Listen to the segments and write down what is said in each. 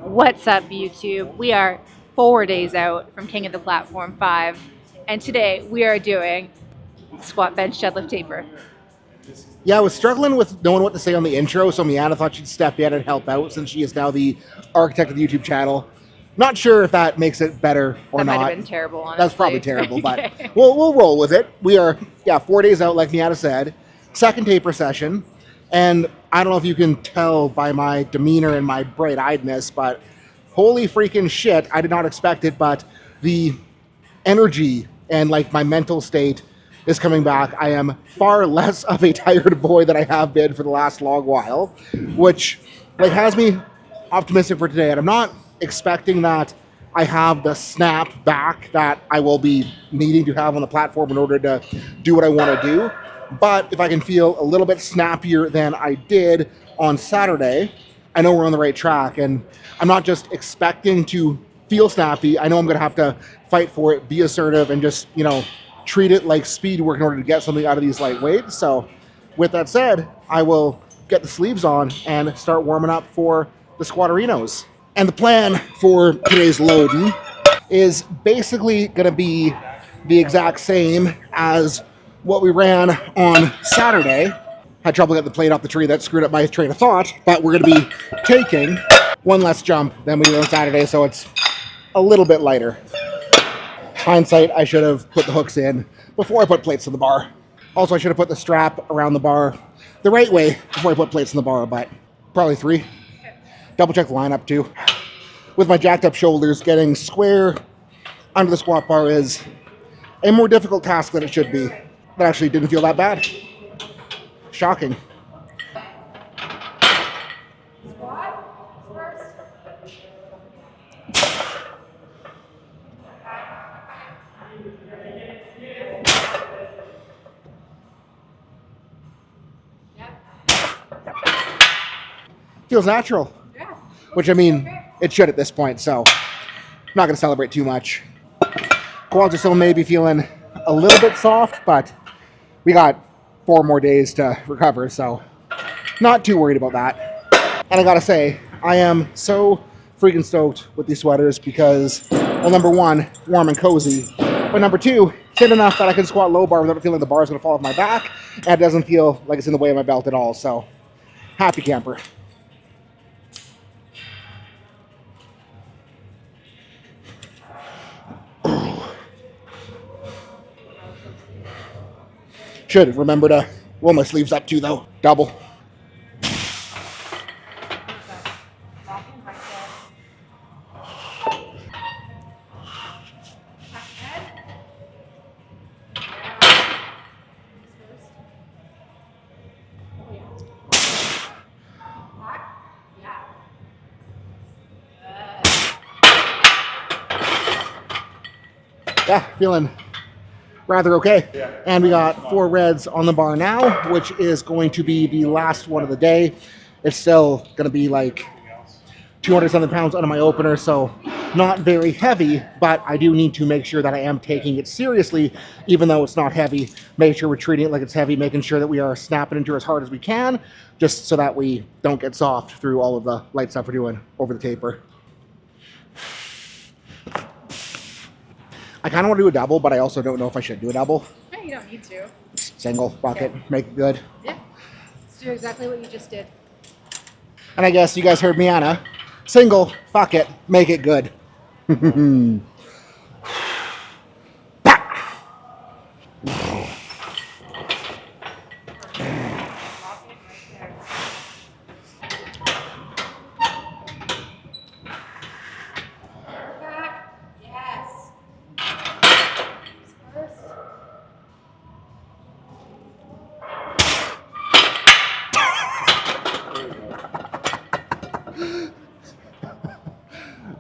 What's up, YouTube? We are 4 days out from King of the Platform 5, and today we are doing squat, bench, deadlift, taper. Yeah, I was struggling with knowing what to say on the intro, so Miana thought she'd step in and help out since she is now the architect of the YouTube channel. Not sure if that makes it better or That not. might have been terrible, honestly. That's probably terrible, but Okay. we'll roll with it. We are 4 days out, like Miana said. Second taper session, and I don't know if you can tell by my demeanor and my bright-eyedness, but holy freaking shit, I did not expect it, but the energy and like my mental state is coming back. I am far less of a tired boy than I have been for the last long while, which like has me optimistic for today. And I'm not expecting that I have the snap back that I will be needing to have on the platform in order to do what I want to do. But if I can feel a little bit snappier than I did on Saturday, I know we're on the right track. And I'm not just expecting to feel snappy. I know I'm going to have to fight for it, be assertive, and just, treat it like speed work in order to get something out of these light weights. So with that said, I will get the sleeves on and start warming up for the squatterinos. And the plan for today's loading is basically going to be the exact same as what we ran on Saturday. Had trouble getting the plate off the tree. That screwed up my train of thought, but we're going to be taking one less jump than we did on Saturday, so it's a little bit lighter. Hindsight, I should have put the hooks in before I put plates on the bar. Also, I should have put the strap around the bar the right way before I put plates on the bar, but probably 3. Double check the lineup too. With my jacked up shoulders, getting square under the squat bar is a more difficult task than it should be. That actually didn't feel that bad. Shocking. Feels natural. Yeah. Which, I mean, it should at this point, so I'm not going to celebrate too much. Quads are still maybe feeling a little bit soft, but we got 4 more days to recover, so not too worried about that. And I got to say, I am so freaking stoked with these sweaters because, well, number 1, warm and cozy, but number 2, thin enough that I can squat low bar without feeling the bar is going to fall off my back, and it doesn't feel like it's in the way of my belt at all, so happy camper. Should remember to roll my sleeves up too, though. Double. Yeah, feeling rather okay. Yeah. And we got 4 reds on the bar now, which is going to be the last one of the day. It's still going to be like 200 something pounds under my opener, so not very heavy, but I do need to make sure that I am taking it seriously, even though it's not heavy. Make sure we're treating it like it's heavy, making sure that we are snapping into as hard as we can, just so that we don't get soft through all of the light stuff we're doing over the taper. I kind of want to do a double, but I also don't know if I should do a double. No, you don't need to. Single, bucket, make it good. Yeah. Let's do exactly what you just did. And I guess you guys heard Miana. Single, fuck it, make it good.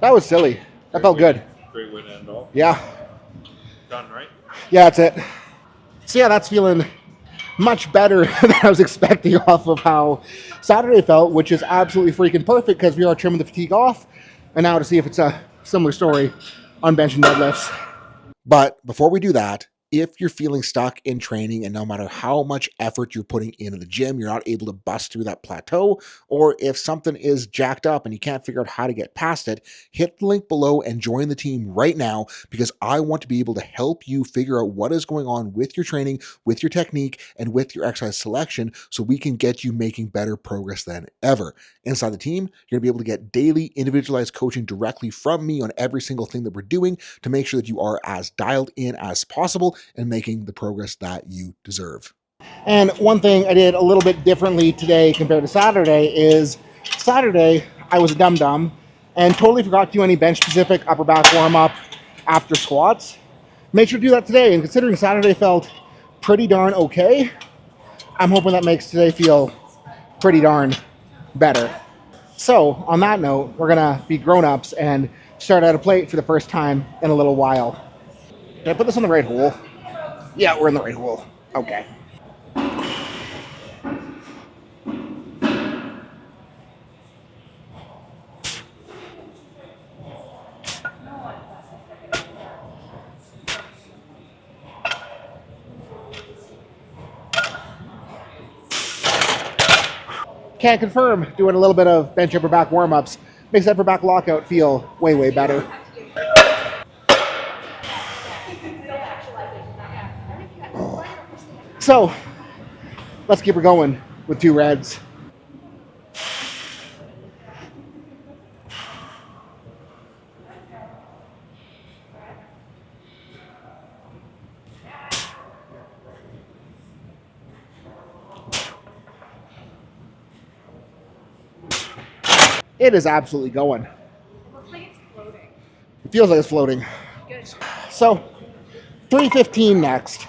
That was silly. That felt good. Great way to end all. Yeah. Done, right? Yeah, that's it. So yeah, that's feeling much better than I was expecting off of how Saturday felt, which is absolutely freaking perfect because we are trimming the fatigue off. And now to see if it's a similar story on bench and deadlifts. But before we do that, If you're feeling stuck in training and no matter how much effort you're putting into the gym, you're not able to bust through that plateau, or if something is jacked up and you can't figure out how to get past it, hit the link below and join the team right now, because I want to be able to help you figure out what is going on with your training, with your technique, and with your exercise selection so we can get you making better progress than ever. Inside the team, you're going to be able to get daily individualized coaching directly from me on every single thing that we're doing to make sure that you are as dialed in as possible and making the progress that you deserve. And one thing I did a little bit differently today compared to Saturday is Saturday I was a dum-dum and totally forgot to do any bench-specific upper back warm-up after squats. Make sure to do that today, and considering Saturday felt pretty darn okay, I'm hoping that makes today feel pretty darn better. So on that note, we're gonna be grown-ups and start out a plate for the first time in a little while. Did I put this in the right hole? Yeah, we're in the right hole. Okay. Can't confirm, doing a little bit of bench upper back warm-ups makes that upper back lockout feel way, way better. So let's keep her going with 2 reds. It is absolutely going. It looks like it's floating. It feels like it's floating. Good. So 315 next.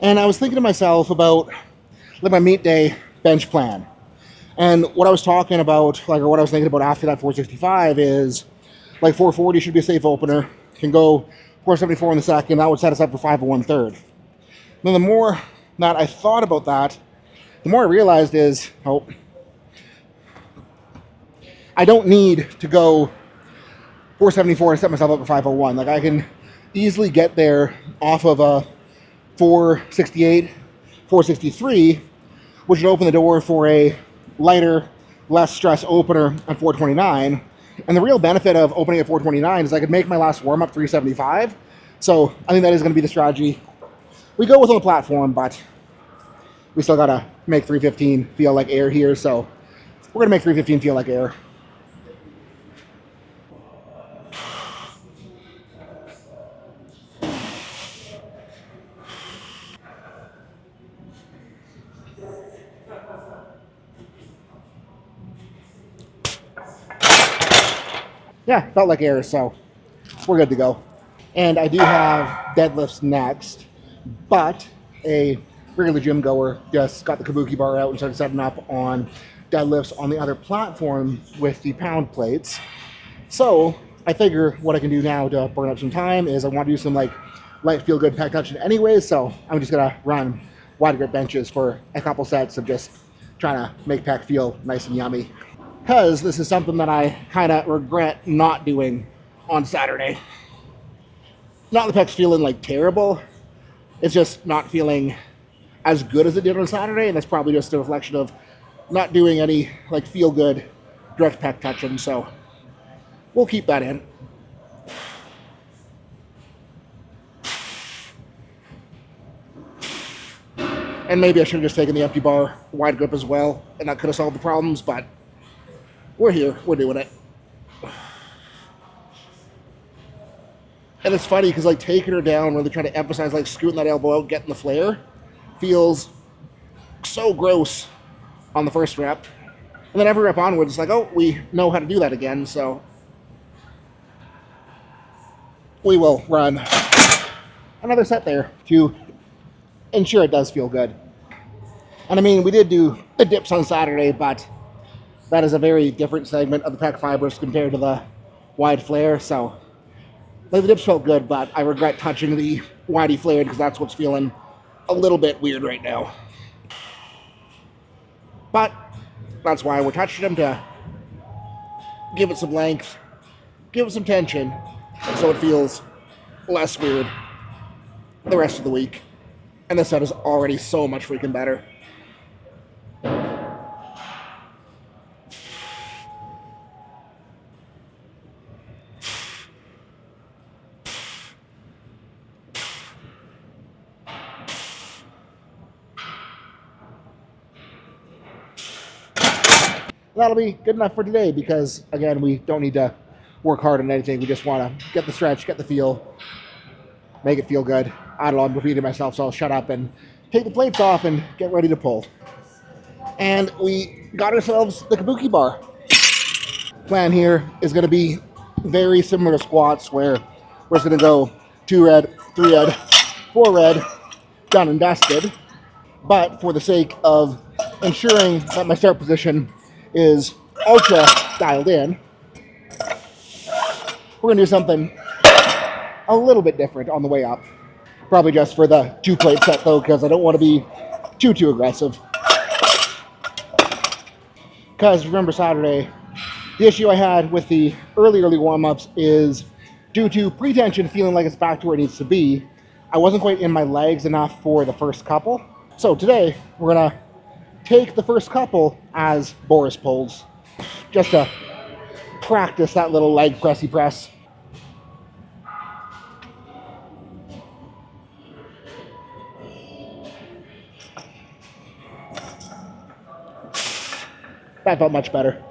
And I was thinking to myself about like my meet day bench plan. And what I was talking about, like, or what I was thinking about after that 465 is like 440 should be a safe opener. Can go 474 in the second. That would set us up for 501 third. Then the more that I thought about that, the more I realized is, oh, I don't need to go 474 to set myself up for 501. Like, I can easily get there off of a 468, 463, which would open the door for a lighter, less stress opener at 429. And the real benefit of opening at 429 is I could make my last warm-up 375. So I think that is going to be the strategy we go with on the platform, but we still got to make 315 feel like air here. So we're going to make 315 feel like air. Yeah, felt like air, so we're good to go. And I do have deadlifts next, but a regular gym goer just got the kabuki bar out and started setting up on deadlifts on the other platform with the pound plates. So I figure what I can do now to burn up some time is I want to do some like light feel good pec touching anyways, so I'm just gonna run wide grip benches for a couple sets of just trying to make pec feel nice and yummy. Because this is something that I kind of regret not doing on Saturday. Not the pec's feeling like terrible, it's just not feeling as good as it did on Saturday, and that's probably just a reflection of not doing any like feel good direct pec touching, so we'll keep that in. And maybe I should have just taken the empty bar wide grip as well, and that could have solved the problems, but we're here, we're doing it. And it's funny because like taking her down, really trying to emphasize like scooting that elbow out, getting the flare, feels so gross on the first rep. And then every rep onwards, it's like, oh, we know how to do that again, so we will run another set there to ensure it does feel good. And I mean, we did do the dips on Saturday, but that is a very different segment of the pec fibers compared to the wide flare, so like the dips felt good, but I regret touching the widey flared because that's what's feeling a little bit weird right now. But that's why we're touching them, to give it some length, give it some tension, so it feels less weird. the rest of the week. And this set is already so much freaking better. That'll be good enough for today because, again, we don't need to work hard on anything. We just want to get the stretch, get the feel, make it feel good. I don't know, I'm repeating myself, so I'll shut up and take the plates off and get ready to pull. And we got ourselves the Kabuki bar. Plan here is going to be very similar to squats, where we're just going to go 2 red, 3 red, 4 red, done and dusted. But for the sake of ensuring that my start position is ultra dialed in, we're going to do something a little bit different on the way up. Probably just for the 2 plate set though, because I don't want to be too aggressive. Because remember Saturday, the issue I had with the early warm-ups is due to pre-tension feeling like it's back to where it needs to be, I wasn't quite in my legs enough for the first couple. So today, we're gonna take the first couple as Boris pulls, just to practice that little leg pressy press. That felt much better.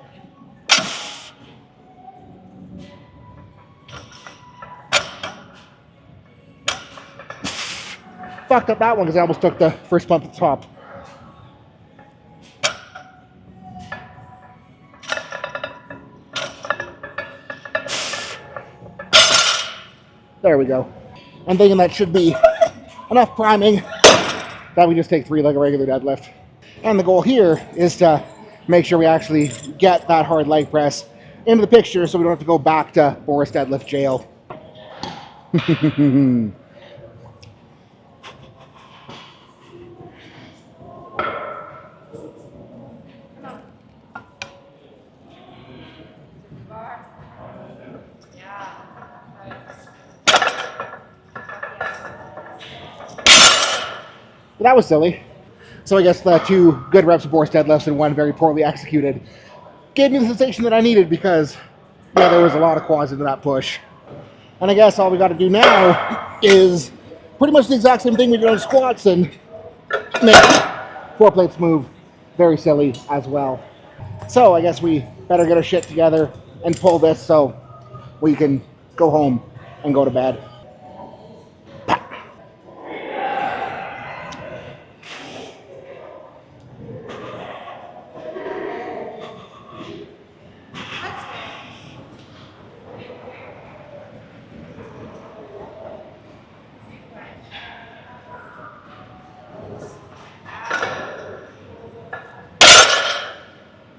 Fucked up that one because I almost took the first bump at the top. There we go. I'm thinking that should be enough priming that we just take 3 like a regular deadlift. And the goal here is to make sure we actually get that hard leg press into the picture so we don't have to go back to Boris deadlift jail. That was silly. So I guess the 2 good reps of Boris deadlifts and 1 very poorly executed gave me the sensation that I needed because, yeah, there was a lot of quads into that push. And I guess all we got to do now is pretty much the exact same thing we did on squats and make 4 plates move very silly as well. So I guess we better get our shit together and pull this so we can go home and go to bed.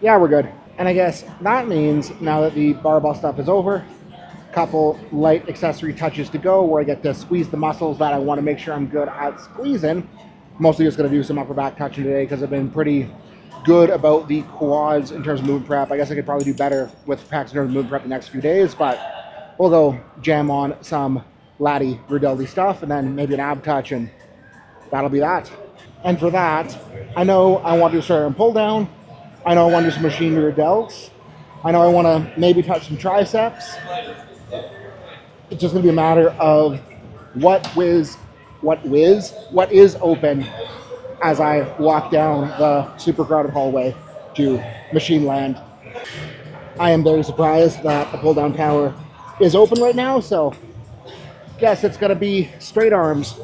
Yeah, we're good. And I guess that means now that the barbell stuff is over, a couple light accessory touches to go where I get to squeeze the muscles that I want to make sure I'm good at squeezing. Mostly just going to do some upper back touching today because I've been pretty good about the quads in terms of movement prep. I guess I could probably do better with practice in terms of movement prep the next few days, but we'll go jam on some latty Rudelli stuff and then maybe an ab touch, and that'll be that. And for that, I know I want to do a start and pull down. I know I want to do some machine rear delts. I know I want to maybe touch some triceps. It's just going to be a matter of what is open as I walk down the super crowded hallway to machine land. I am very surprised that the pull down power is open right now, so guess it's going to be straight arms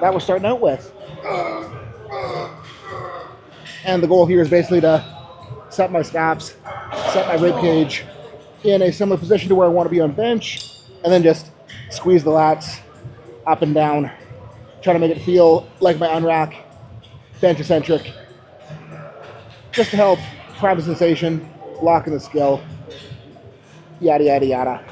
that we're starting out with. And the goal here is basically to set my straps, set my rib cage in a similar position to where I want to be on bench, and then just squeeze the lats up and down, trying to make it feel like my unrack, bench eccentric, just to help prime the sensation, lock in the skill, yada, yada, yada.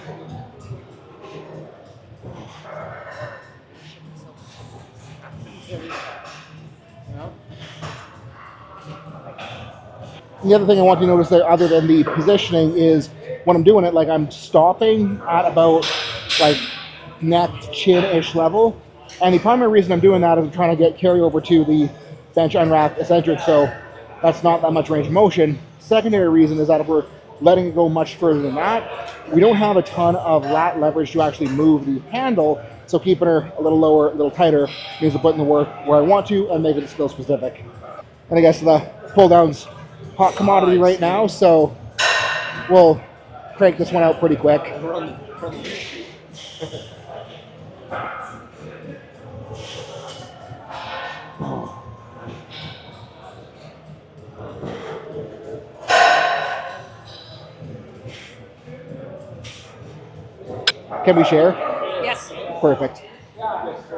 The other thing I want you to notice there, other than the positioning, is when I'm doing it, like I'm stopping at about like neck chin-ish level. And the primary reason I'm doing that is I'm trying to get carryover to the bench unwrapped eccentric, so that's not that much range of motion. Secondary reason is that if we're letting it go much further than that, we don't have a ton of lat leverage to actually move the handle, so keeping her a little lower, a little tighter means we're putting the work where I want to and making it skill specific. And I guess the pull down's hot commodity right now, so we'll crank this one out pretty quick. Can we share? Yes. Perfect.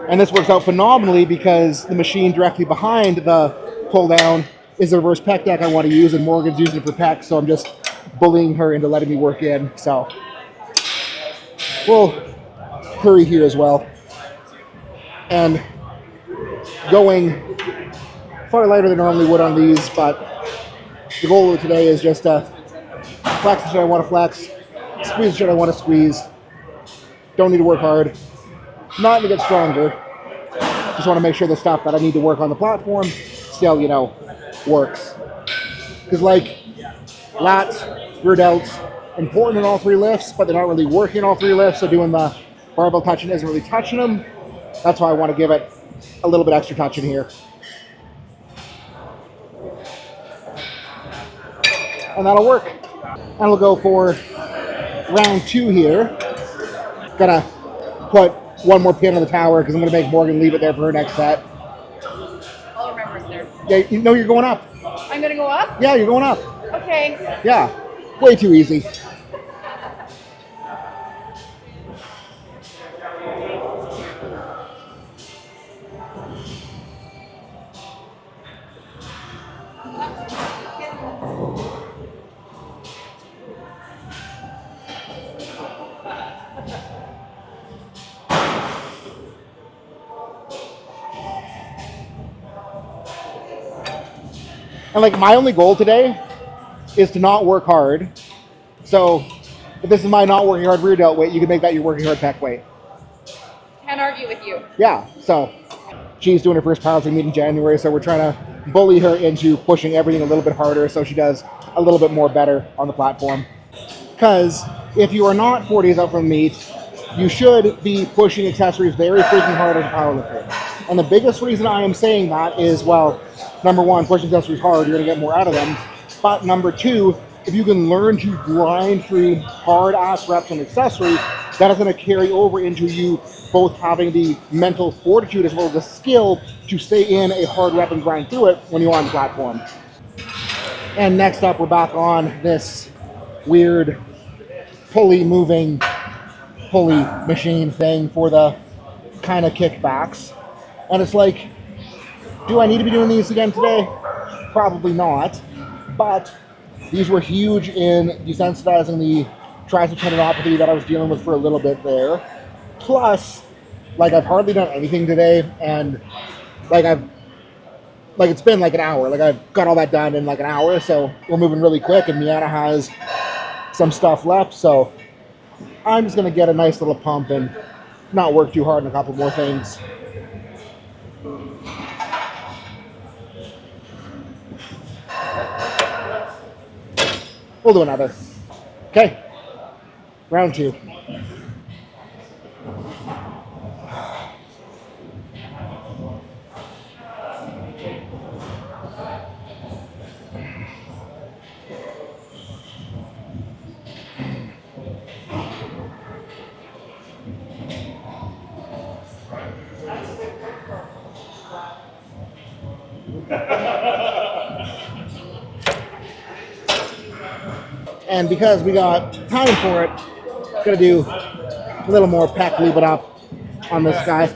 And this works out phenomenally because the machine directly behind the pull down is the reverse pec deck I want to use, and Morgan's using it for pec, so I'm just bullying her into letting me work in. So we'll hurry here as well. And going far lighter than I normally would on these, but the goal of today is just to flex the shit I want to flex, squeeze the shit I want to squeeze. Don't need to work hard. Not to get stronger. Just want to make sure the stuff that I need to work on the platform still, you know, works. Because like lats, rear delts, important in all three lifts, but they're not really working in all three lifts, so doing the barbell touching isn't really touching them. That's why I want to give it a little bit extra touch in here. And that'll work. And we'll go for round 2 here. Gonna put one more pin on the tower because I'm gonna make Morgan leave it there for her next set. I'll remember it's there. Yeah, you know you're going up. I'm gonna go up? Yeah, you're going up. Okay. Yeah, way too easy. And like my only goal today is to not work hard. So if this is my not working hard rear delt weight, you can make that your working hard pec weight. Can't argue with you. Yeah, so she's doing her first powerlifting meet in January, so we're trying to bully her into pushing everything a little bit harder so she does a little bit more better on the platform. Because if you are not 4 days out from the meet, you should be pushing accessories very freaking hard as a powerlifter. And the biggest reason I am saying that is, well, number one, pushing accessories hard, you're going to get more out of them. But number two, if you can learn to grind through hard ass reps on accessory, that is going to carry over into you both having the mental fortitude as well as the skill to stay in a hard rep and grind through it when you're on the platform. And next up, we're back on this weird pulley moving pulley machine thing for the kind of kickbacks. And it's like, do I need to be doing these again today? Probably not. But these were huge in desensitizing the tricep tendinopathy that I was dealing with for a little bit there. Plus, like I've hardly done anything today, and it's been like an hour. Like I've got all that done in like an hour, so we're moving really quick, and Miana has some stuff left, so I'm just gonna get a nice little pump and not work too hard on a couple more things. We'll do another. Okay, round 2. And because we got time for it, gonna do a little more pec lube it up on this guy.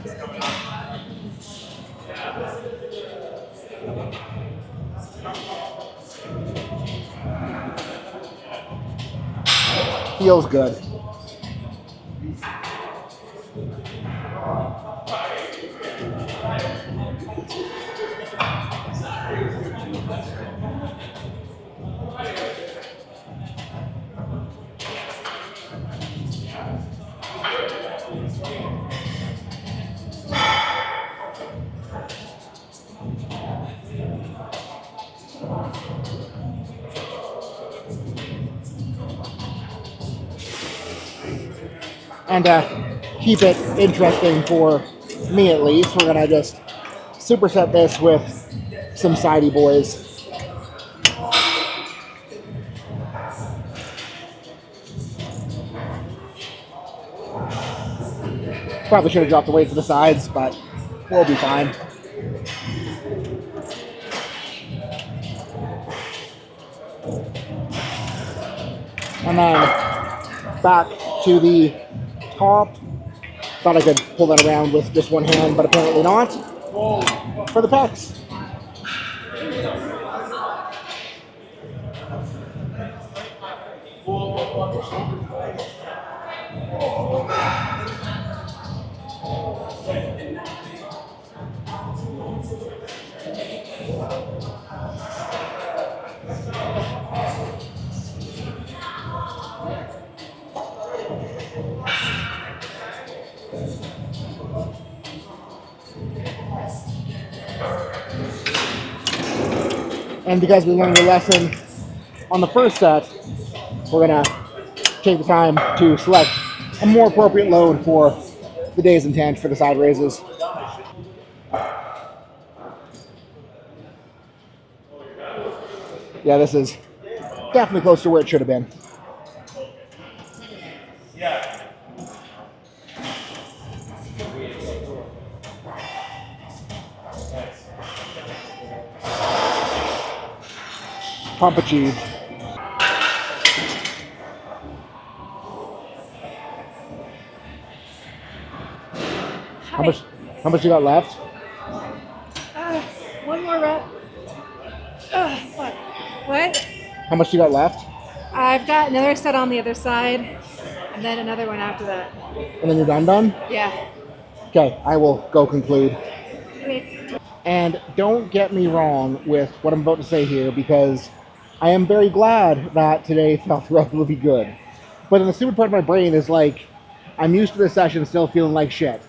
Feels good. And to keep it interesting for me at least, we're gonna just superset this with some sidey boys. Probably should have dropped the weight to the sides, but we'll be fine. And then back to the top. Thought I could pull that around with just one hand, but apparently not. For the pecs. And because we learned a lesson on the first set, we're gonna take the time to select a more appropriate load for the day's intent for the side raises. Yeah, this is definitely close to where it should have been. Pump achieved. How much you got left? One more rep. Fuck. What? How much you got left? I've got another set on the other side, and then another one after that. And then you're done? Yeah. Okay, I will go conclude. Okay. And don't get me wrong with what I'm about to say here, because I am very glad that today felt relatively good. But then the stupid part of my brain is like, I'm used to this session still feeling like shit.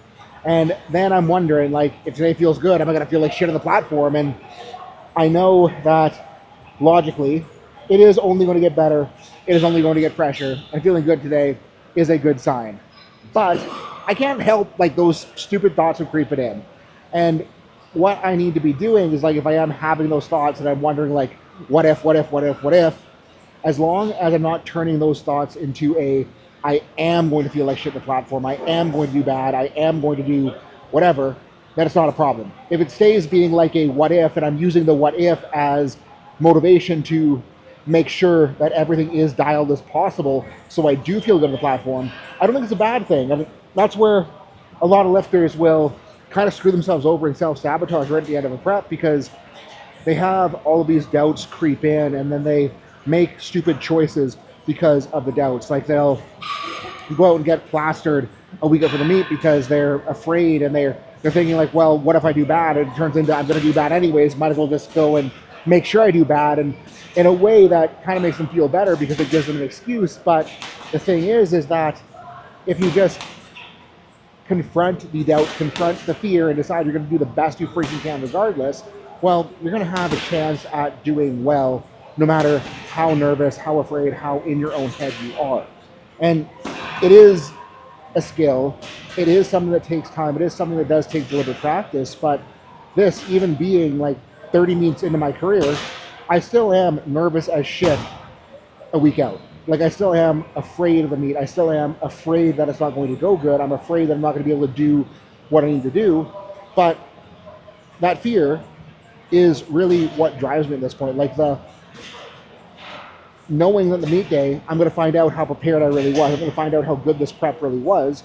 And then I'm wondering, like, if today feels good, am I going to feel like shit on the platform? And I know that logically, it is only going to get better. It is only going to get fresher. And feeling good today is a good sign. But I can't help, like, those stupid thoughts of creeping in. And what I need to be doing is, like, if I am having those thoughts and I'm wondering, like, what if, as long as I'm not turning those thoughts into a, I am going to feel like shit in the platform, I am going to do bad, I am going to do whatever, then it's not a problem. If it stays being like a what if, and I'm using the what if as motivation to make sure that everything is dialed as possible so I do feel good on the platform, I don't think it's a bad thing. I mean, that's where a lot of lifters will kind of screw themselves over and self-sabotage right at the end of a prep, because they have all of these doubts creep in, and then they make stupid choices because of the doubts. Like, they'll go out and get plastered a week after the meet because they're afraid, and they're thinking like, well, what if I do bad? And it turns into I'm going to do bad anyways. Might as well just go and make sure I do bad. And in a way that kind of makes them feel better because it gives them an excuse. But the thing is that if you just confront the doubt, confront the fear, and decide you're going to do the best you freaking can regardless, well, you're going to have a chance at doing well, no matter how nervous, how afraid, how in your own head you are. And it is a skill. It is something that takes time. It is something that does take deliberate practice. But this, even being like 30 meets into my career, I still am nervous as shit a week out. Like, I still am afraid of the meet. I still am afraid that it's not going to go good. I'm afraid that I'm not going to be able to do what I need to do. But that fear is really what drives me at this point. Like, the knowing that the meet day, I'm going to find out how prepared I really was. I'm going to find out how good this prep really was.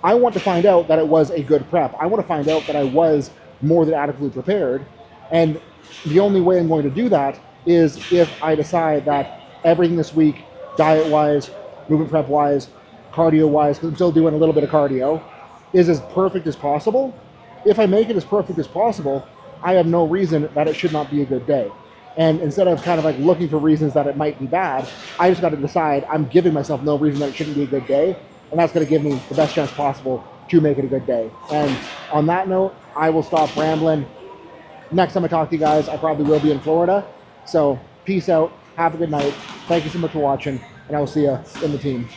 I want to find out that it was a good prep. I want to find out that I was more than adequately prepared. And the only way I'm going to do that is if I decide that everything this week, diet-wise, movement prep-wise, cardio-wise, because I'm still doing a little bit of cardio, is as perfect as possible. If I make it as perfect as possible, I have no reason that it should not be a good day. And instead of kind of like looking for reasons that it might be bad, I just got to decide I'm giving myself no reason that it shouldn't be a good day. And that's going to give me the best chance possible to make it a good day. And on that note, I will stop rambling. Next time I talk to you guys, I probably will be in Florida. So peace out. Have a good night. Thank you so much for watching. And I will see you in the team.